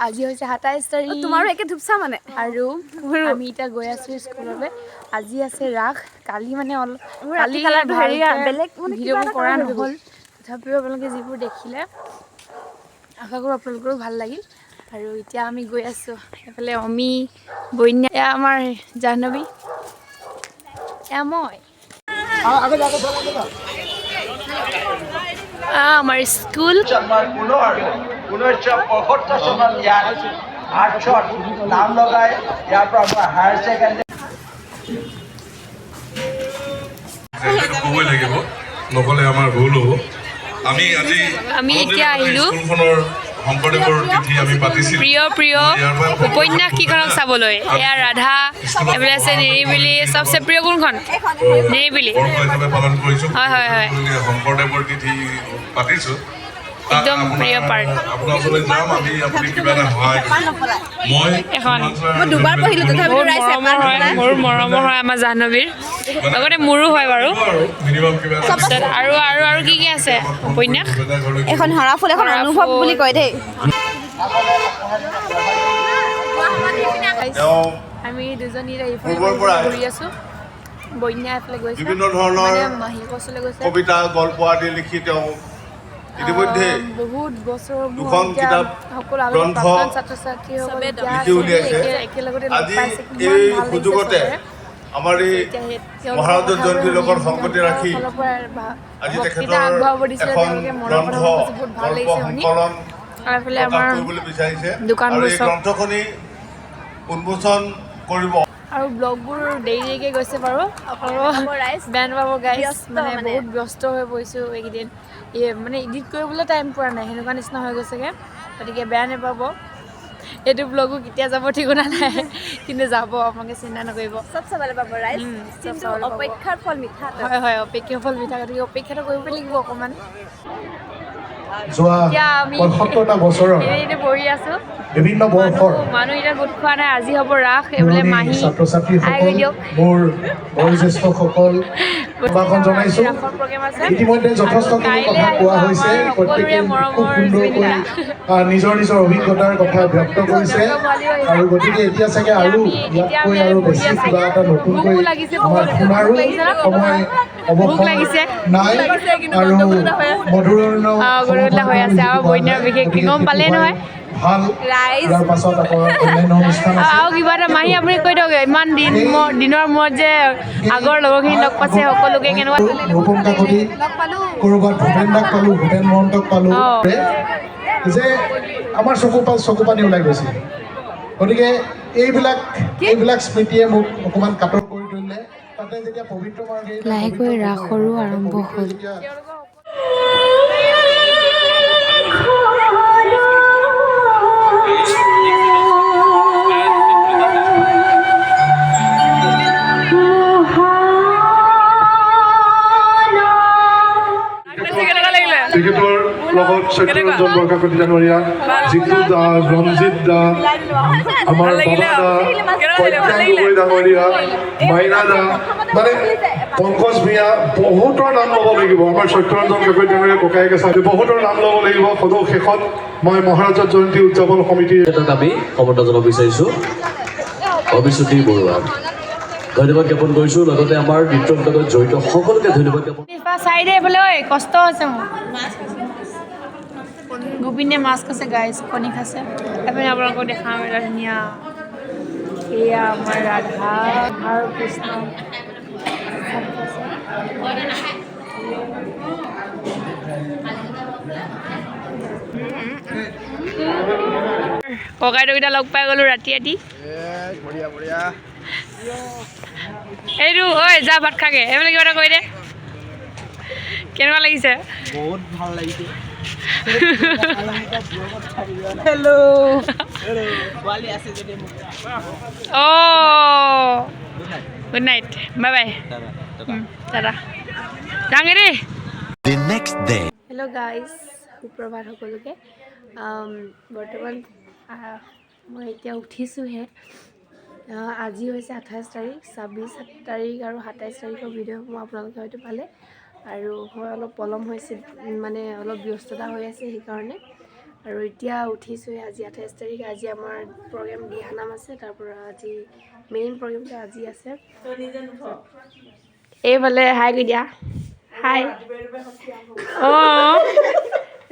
আজি হৈছে 27 তাৰিখ তোমাৰো একে ধুপচা মানে আৰু আমি এতিয়া গৈ আছোঁ স্কুললৈ আজি আছে ৰাস কালি মানে কালি কালাৰটো হেৰি বেলেগ মানে ভিডিঅ'বোৰ কৰা নহ'ল তথাপিও আপোনালোকে যিবোৰ দেখিলে আশা কৰোঁ আপোনালোকৰো ভাল লাগিল আৰু এতিয়া আমি গৈ আছোঁ এইফালে অমি বন্যা এয়া আমাৰ জাহ্নৱী এয়া মই আমাৰ স্কুল নাম লগাই ইয়াৰ পৰা আমাৰ হায়াৰ ছেকেণ্ডাৰী ক'বই লাগিব নক'লে আমাৰ ভুল হ'ব আমি এতিয়া আহিলোঁ শংকৰদেৱৰ তিথি আমি পাতিছিলোঁ প্ৰিয় উপন্যাস কেইখনক চাবলৈ এয়া ৰাধা এইফালে আছে নিৰিবিলি চবচে প্ৰিয় কোনখন নিৰিবিলি পালন কৰিছোঁ হয় শংকৰদেৱৰ তিথি পাতিছোঁ একদম প্ৰিয় পাৰ্ট আপোনাৰ ওচৰলৈ যাম আপুনি কিবা এটা সহায় মই দুবাৰ পঢ়িলোঁ তথাপিও মোৰ মৰমৰ হয় আমাৰ জাহ্নৱীৰ লগতে মোৰো হয় বাৰু মিনিমাম কিবা আৰু কি আছে উপন্যাস এখন হৰাফুল এখন অনুভৱ বুলি কয় দেই আমি দুজনী ঘূৰি আছোঁ বন্যা এফালে গৈছে বিভিন্ন ধৰণৰ মাহীয়েকৰ ওচৰলৈ গৈছে কবিতা গল্প আদি লিখি তেওঁ ইতিমধ্যে বহুত বছৰ দুখন কিতাপ গ্ৰন্থ লিখি উলিয়াইছে আজি এই সুযোগতে আমাৰ এই মহাৰাজৰ জয়ন্তীৰ লগত সংগতি ৰাখি আজি তেখেতৰ এখন গ্ৰন্থ গল্প সংকলন কৰিবলৈ বিচাৰিছে আৰু এই গ্ৰন্থখনি উন্মোচন কৰিব আৰু ব্লগবোৰ দেৰিকৈ গৈছে বাৰু বেয়া নাপাব গাইজ মানে বহুত ব্যস্ত হৈ পৰিছোঁ এইকেইদিন মানে এডিট কৰিবলৈ টাইম পোৱা নাই সেনেকুৱা নিচিনা হৈ গৈছেগৈ গতিকে বেয়া নাপাব এইটো ব্লগো কেতিয়া যাব ঠিকনা নাই কিন্তু যাব আপোনালোকে চিন্তা নকৰিব চব চাবলৈ পাব ৰাইজ কিন্তু অপেক্ষাৰ ফল মিঠা হয় অপেক্ষাৰ ফল মিঠা গতিকে অপেক্ষাটো কৰিব লাগিব অকণমান যোৱা ৭৫টা বছৰৰ পঢ়ি আছোঁ বিভিন্ন বৰ্ষৰ মানুহ এতিয়া গোট খোৱা নাই আজি হ'ব ৰাস এইবোলে মাহী ছাত্ৰ ছাত্ৰীসকল মোৰ বয়োজ্যেষ্ঠসকল আহ্বান জনাইছোঁ ইতিমধ্যে যথেষ্টখিনি কথা কোৱা হৈছে প্ৰত্যেকে খুব সুন্দৰকৈ নিজৰ অভিজ্ঞতাৰ কথা ব্যক্ত কৰিছে আৰু গতিকে এতিয়া চাগে আৰু ইয়াতকৈ আৰু বেছি কিবা এটা নতুনকৈ আমাৰ শুনাৰো সময় অৱসৰ নাই আৰু মধুৰণ্য হৈ আছে আৰু বন্যাৰ বিশেষকৈ গম পালেই নহয় ভাল ইয়াৰ পাছত আকৌ অন্যান্য অনুষ্ঠান আছে আৰু কিবা এটা মাহী আপুনি কৈ দিয়ক ইমান দিনৰ মূৰত যে আগৰ লগৰখিনি লগ পাইছে সকলোকে কেনেকুৱা ৰূপম কাকতি ক'ৰবাত ভূপেন দাক পালোঁ ভূপেন মহন্তক পালোঁ যে আমাৰ চকু পানী ওলাই গৈছিল গতিকে এইবিলাক স্মৃতিয়ে মোক অকণমান কাতৰ কৰি তুলিলে তাতে যেতিয়া পবিত্ৰ মাৰ্গে লাহেকৈ ৰাসৰো আৰম্ভ হ'ল তেখেতৰ লগত চৈত্যৰঞ্জন বৰকাকতি ডাঙৰীয়া জিতু দা ৰঞ্জিত দা আমাৰ বাবা দা প্ৰজ্ঞান গগৈ ডাঙৰীয়া মাইনা দা মানে পংকজ ভূঞা বহুতৰ নাম ল'ব লাগিব আমাৰ চৈত্যৰঞ্জন গগৈ ডাঙৰীয়া ককায়েকে চাই বহুতৰ নাম ল'ব লাগিব সদৌ শেষত মই মহাৰাজৰ জয়ন্তী উদযাপন সমিতিৰ আমি সমৰ্থন জনাব বিচাৰিছোঁ অভিশ্ৰুতি বৰুৱা ধন্যবাদ জ্ঞাপন কৰিছোঁ লগতে আমাৰ নৃত্যৰ লগত জড়িত সকলোকে ধন্যবাদ জ্ঞাপন চাইডে এইফালে ঐ কষ্ট হৈছে মোৰ গোপিনে মাছ খাইছে গাইজ কণী খাইছে এইপিনে আপোনালোকক দেখাম এটা ধুনীয়া এয়া আমাৰ ৰাধা আৰু কৃষ্ণ ককাই দেউতা লগ পাই গ'লো ৰাতি এইটো ঐ যা ভাত খাগে এইফালে কিবা এটা কৈ দে কেনেকুৱা লাগিছে বহুত ভাল লাগিছে hello' good night bye bye দাদা যাওঁগে দেই হেল্ল' গাইজ সুপ্ৰভাত সকলোকে বৰ্তমান মই এতিয়া উঠিছোঁহে আজি হৈছে 28 তাৰিখ 26 তাৰিখ আৰু 27 তাৰিখৰ ভিডিঅ' মই আপোনালোকে হয়তো পালে আৰু মই অলপ পলম হৈছে মানে অলপ ব্যস্ততা হৈ আছে সেইকাৰণে আৰু এতিয়া উঠিছোঁহে আজি 28 তাৰিখ আজি আমাৰ প্ৰগ্ৰেম দিহানাম আছে তাৰ পৰা আজি মেইন প্ৰগ্ৰেমটো আজি আছে এইফালে হাই কৈ দিয়া হাই অঁ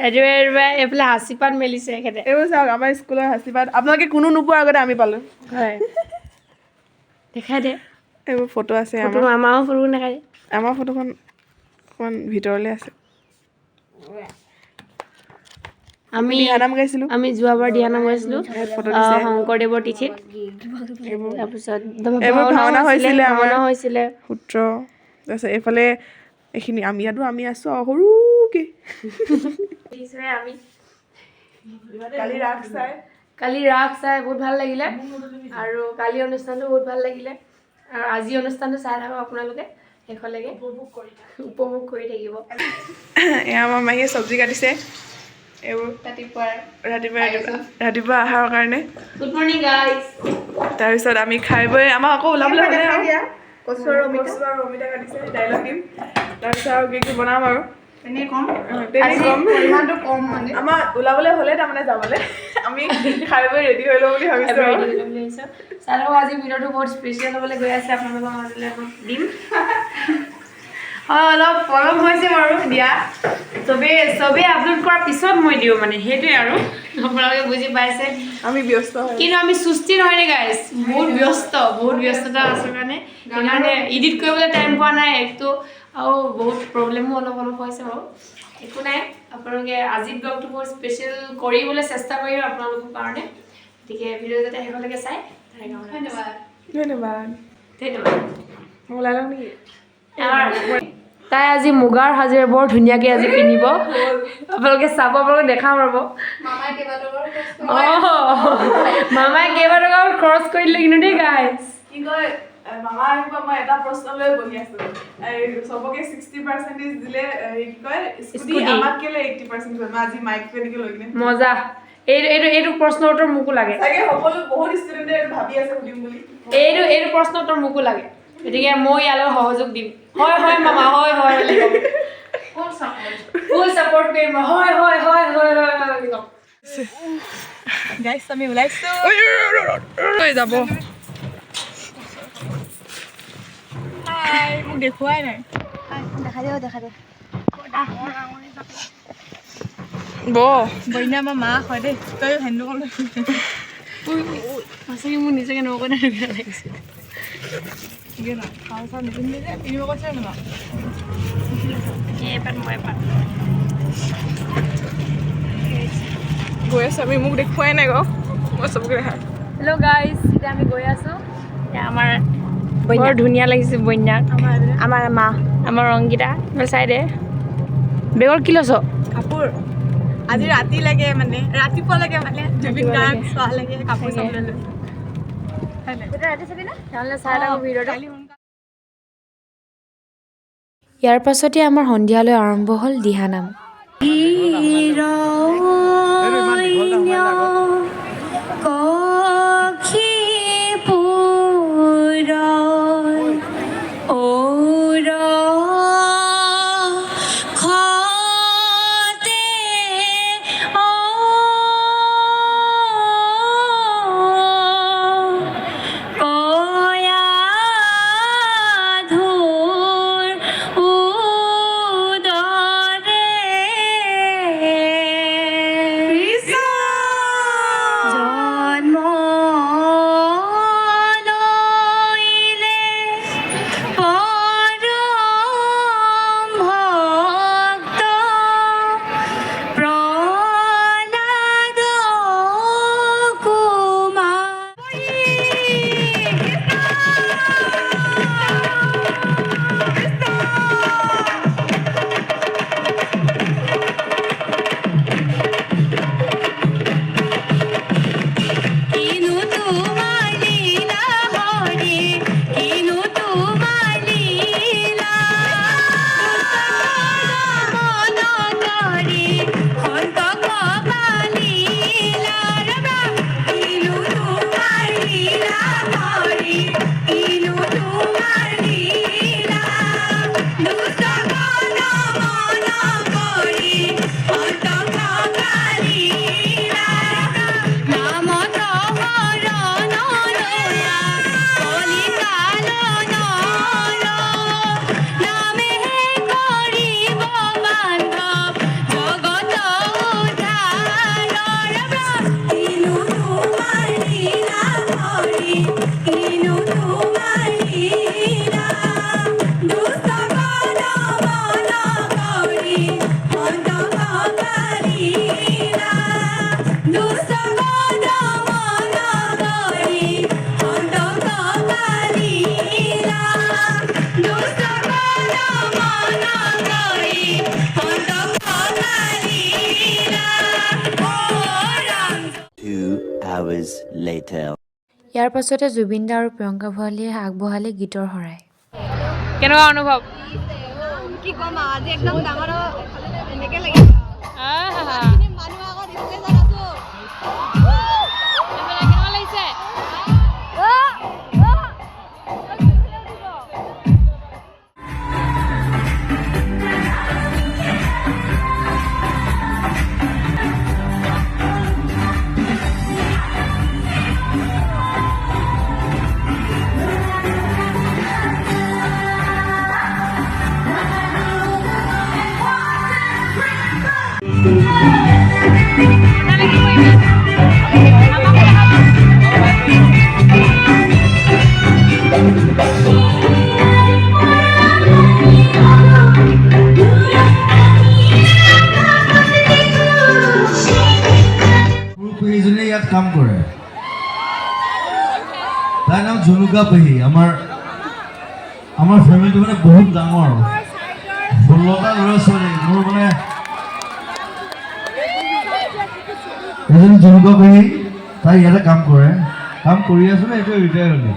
ৰাতিপুৱা এইফালে হাঁচিপাত মেলিছে এখেতে এইবোৰ চাওক আমাৰ স্কুলৰ হাঁচিপাত আপোনালোকে কোনো নোপোৱাৰ আগতে আমি পালোঁ হয় দেখাই দে এইবোৰ ফটো আছে ফটো আমাৰো ফটো দেখাই দে আমাৰ ফটোখন অকণমান ভিতৰলৈ আছে আমি দিহানাম গাইছিলোঁ আমি যোৱাবাৰ দিহানাম গাইছিলোঁ ফটো দিছে শংকৰদেৱৰ তিথিত এইবোৰ তাৰপিছত এইবোৰ ভাওনা হৈছিলে আমাৰ ভাওনা হৈছিলে সূত্ৰ তাৰপিছত এইফালে এইখিনি আমি আছোঁ আৰু সৰুকৈ আমি কালি ৰাস চাই কালি ৰাস চাই বহুত ভাল লাগিলে আৰু কালি অনুষ্ঠানটো বহুত ভাল লাগিলে আৰু আজি অনুষ্ঠানটো চাই থাকক আপোনালোকে শেষলৈকে উপভোগ কৰি থাকিব এয়া আমাৰ মাহীয়ে চব্জি কাটিছে এইবোৰ ৰাতিপুৱা আহাৰৰ কাৰণে গুড মৰ্ণিং গাইজ তাৰপিছত আমি খাই বৈ আমাক আকৌ ওলাবলৈ হ'লে কচু আৰু অমিতা কাটিছে ডাইলগ দিম তাৰপিছত আৰু কি বনাম আৰু তেনেই কম আমাৰ ওলাবলৈ হ'লে তাৰমানে যাবলৈ আমি খাই বৈ ৰেডি হৈ লওঁ বুলি ভাবিছোঁ চালো আজি ভিডিঅ'টো বহুত স্পেচিয়েল হ'বলৈ গৈ আছে আপোনালোকৰ মাজলৈ মই দিম অলপ পলম হৈছে বাৰু দিয়া চবেই আপলোড কৰাৰ পিছত মই দিওঁ মানে সেইটোৱে আৰু আপোনালোকে বুজি পাইছে আমি ব্যস্ত কিন্তু আমি সুস্থি নহয় নে গাইজ বহুত ব্যস্ততা আছোঁ কাৰণে সেইকাৰণে এডিট কৰিবলৈ টাইম পোৱা নাই একটো আৰু বহুত প্ৰব্লেমো অলপ হৈছে বাৰু একো নাই আপোনালোকে আজিৰ ব্লগটো বহুত স্পেচিয়েল কৰিবলৈ চেষ্টা কৰিম আপোনালোকৰ কাৰণে গতিকে ভিডিঅ' যাতে শেষলৈকে চাই ধন্যবাদ ওলাই লওঁ নেকি তাই আজি মুগাৰ সাজেৰে বৰ ধুনীয়াকৈ আজি পিন্ধিব আপোনালোকে চাব আপোনালোকে দেখাম ৰ'ব মামাই কেইবাটকাও খৰচ কৰি দিলে কিন্তু দেই গাইজ কি কয় মামা আহিব মই এটা প্ৰশ্ন লৈ বহি আছোঁ চবকে 60% দিলে কি কয় স্কুটি আমাক কেলে 80% দিলে মই আজি মাইকটো এনেকৈ লৈ কিনে মজা এইটো প্ৰশ্নৰ উত্তৰ মোকো লাগে চাগে সকলো বহুত ষ্টুডেণ্টে এইটো ভাবি আছে সুধিম বুলি এইটো প্ৰশ্নৰ উত্তৰ মোকো লাগে গতিকে মই ইয়ালৈ সহযোগ দিম হয় মামা হয় বুলি ক'ম ফুল ছাপোৰ্ট কৰিম হয় বুলি ক'ম গাইছ আমি ওলাইছোঁ যাব মোক দেখুৱাই নাই দেখা দে বইনা আমাৰ মা হয় দেই তই হেন্দুকল সঁচাকৈ মোৰ নিজকে নকয় বেয়া লাগিছে গৈ আছোঁ আমি মোক দেখুৱাই নাই গো মই চবকে দেখা হেল্ল' গাইজ এতিয়া আমি গৈ আছোঁ এতিয়া আমাৰ বৰ ধুনীয়া লাগিছে বন্যাক আমাৰ মা আমাৰ অংকিতা চাই দে বেগৰ কি লৈছ কাপোৰ আজি ৰাতি লাগে মানে ৰাতিপুৱা লাগে মানে জুবিন গাৰ্গ চোৱা লাগে কাপোৰ চাবলৈ লৈ ইয়াৰ পাছতে আমাৰ সন্ধিয়ালৈ আৰম্ভ হ'ল দিহানাম hours later. ইয়াৰ পাছতে জুবিন দা আৰু প্ৰিয়ংকা ভৰালীয়ে আগবঢ়ালে গীতৰ শৰাই। কেনেকুৱা অনুভৱ? কি ক'ম আজি একদম ডাঙৰ এনেকৈ লাগিছে মানুহ আগত ষ্টেজত আছো কেনেকুৱা লাগিছে? পেহীজনীয়ে ইয়াত কাম কৰে তাইৰ নাম জুনুকা পেহী আমাৰ ফেমিলিটো মানে বহুত ডাঙৰ 16টা ল'ৰা ছোৱালী মোৰ মানে এজনী জুনুকা পেহী তাই ইয়াতে কাম কৰি আছিলে এতিয়া ৰিটায়াৰ হ'লে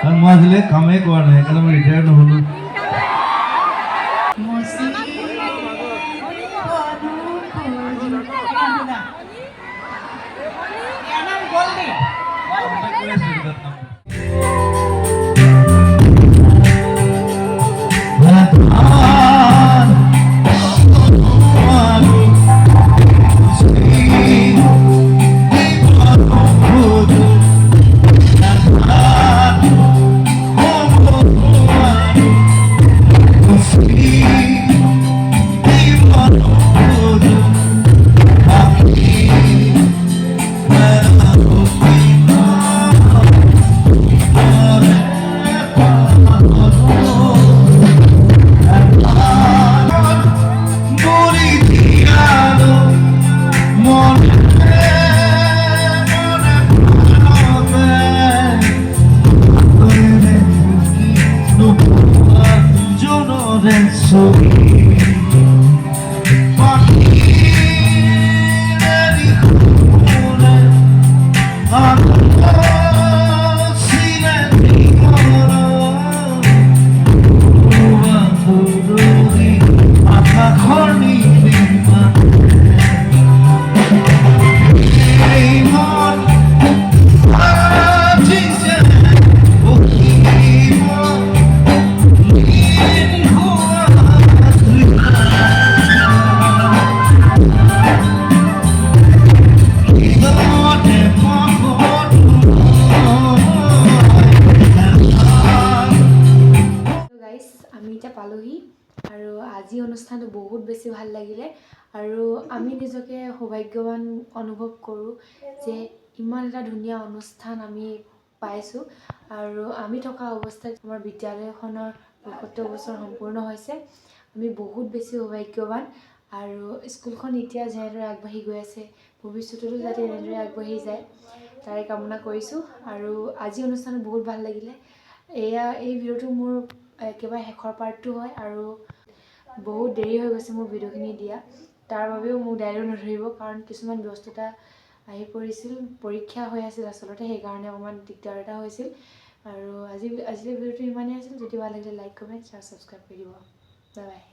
কাৰণ মই আজিলৈ কামেই কৰা নাই সেইকাৰণে মই ৰিটায়াৰ নহ'লো পালোহি আৰু আজি অনুষ্ঠানটো বহুত বেছি ভাল লাগিলে আৰু আমি নিজকে সৌভাগ্যৱান অনুভৱ কৰোঁ যে ইমান এটা ধুনীয়া অনুষ্ঠান আমি পাইছোঁ আৰু আমি থকা অৱস্থাত আমাৰ বিদ্যালয়খনৰ ৭৫ বছৰ সম্পূৰ্ণ হৈছে আমি বহুত বেছি সৌভাগ্যৱান আৰু স্কুলখন এতিয়া যেনেদৰে আগবাঢ়ি গৈ আছে ভৱিষ্যততো যাতে এনেদৰে আগবাঢ়ি যায় তাৰে কামনা কৰিছোঁ আৰু আজি অনুষ্ঠানটো বহুত ভাল লাগিলে এই ভিডিঅ'টো মোৰ একেবাৰে শেষৰ পাৰ্টটো হয় আৰু বহুত দেৰি হৈ গৈছে মোৰ ভিডিঅ'খিনি দিয়া তাৰ বাবেও মোক দায়িত্ব নধৰিব কাৰণ কিছুমান ব্যস্ততা আহি পৰিছিল পৰীক্ষা হৈ আছিল আচলতে সেইকাৰণে অকণমান দিগদাৰ এটা হৈছিল আৰু আজিৰ ভিডিঅ'টো ইমানেই আছিল যদি ভাল লাগিলে লাইক কমেণ্ট আৰু ছাবস্ক্ৰাইব কৰি দিব বাই বাই